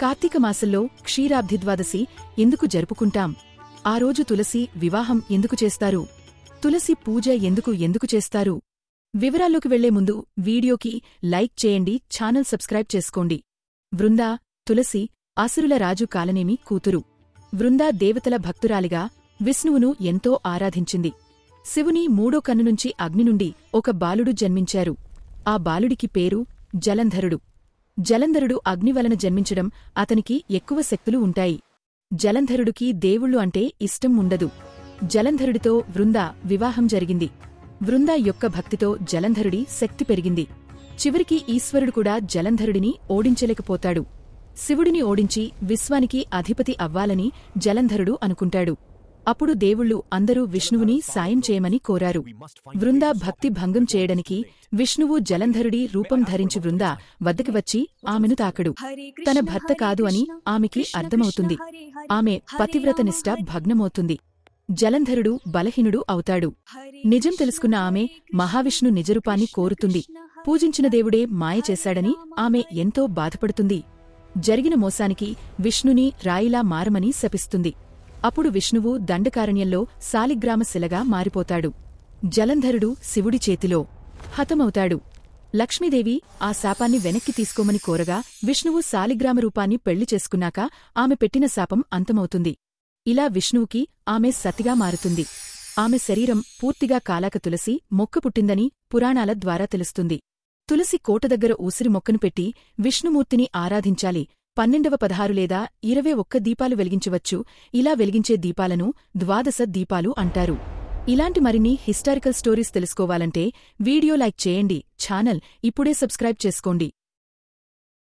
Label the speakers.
Speaker 1: కార్తీక మాసంలో క్షీరాబ్ధి ద్వాదశి ఎందుకు జరుపుకుంటాం? ఆ రోజు తులసి వివాహం ఎందుకు చేస్తారు? తులసి పూజ ఎందుకు చేస్తారు? వివరాల్లోకి వెళ్లే ముందు వీడియోకి లైక్ చేయండి, ఛానల్ సబ్స్క్రైబ్ చేసుకోండి. వృందా, తులసి అసురుల రాజు కాలనేమి కూతురు. వృందా దేవతల భక్తురాలిగా విష్ణువును ఎంతో ఆరాధించింది. శివుని మూడో కన్నునుంచి అగ్ని నుండి ఒక బాలుడు జన్మించారు. ఆ బాలుడికి పేరు జలంధరుడు. జలంధరుడు అగ్ని వలన జన్మించడం అతనికి ఎక్కువ శక్తులు ఉంటాయి. జలంధరుడికి దేవుళ్ళు అంటే ఇష్టం ఉండదు. జలంధరుడితో వృందా వివాహం జరిగింది. వృందా యొక్క భక్తితో జలంధరుడి శక్తి పెరిగింది. చివరికి ఈశ్వరుడు కూడా జలంధరుడిని ఓడించలేకపోతాడు. శివుడిని ఓడించి విశ్వానికి అధిపతి అవ్వాలని జలంధరుడు అనుకుంటాడు. అప్పుడు దేవుళ్ళు అందరూ విష్ణువుని సాయం చేయమని కోరారు. వృందా భక్తి భంగం చేయడానికి విష్ణువు జలంధరుడి రూపం ధరించి వృందా వద్దకి వచ్చి ఆమెను తాకడు. తన భర్త కాదు అని ఆమెకి అర్థమవుతుంది. ఆమె పతివ్రతనిష్ట భగ్నమవుతుంది. జలంధరుడు బలహీనుడు అవుతాడు. నిజం తెలుసుకున్న ఆమె మహావిష్ణు నిజరూపాన్ని కోరుతుంది. పూజించిన దేవుడే మాయ చేశాడని ఆమె ఎంతో బాధపడుతుంది. జరిగిన మోసానికి విష్ణుని రాయిలా మారమని శపిస్తుంది. అప్పుడు విష్ణువు దండకారణ్యంలో సాలిగ్రామ శిలగా మారిపోతాడు. జలంధరుడు శివుడి చేతిలో హతమవుతాడు. లక్ష్మీదేవి ఆ శాపాన్ని వెనక్కి తీసుకోమని కోరగా విష్ణువు సాలిగ్రామ రూపాన్ని పెళ్లి చేసుకున్నాక ఆమె పెట్టిన శాపం అంతమవుతుంది. ఇలా విష్ణువుకి ఆమె సతిగా మారుతుంది. ఆమె శరీరం పూర్తిగా కాలాక తులసి మొక్క పుట్టిందని పురాణాల ద్వారా తెలుస్తుంది. తులసి కోట దగ్గర ఊసిరి మొక్కను పెట్టి విష్ణుమూర్తిని ఆరాధించాలి. 12, 16 లేదా 21 దీపాలు వెలిగించవచ్చు. ఇలా వెలిగించే దీపాలను ద్వాదశ దీపాలు అంటారు. ఇలాంటి మరిన్ని హిస్టారికల్ స్టోరీస్ తెలుసుకోవాలంటే వీడియో లైక్ చేయండి, ఛానల్ ఇప్పుడే సబ్స్క్రైబ్ చేసుకోండి.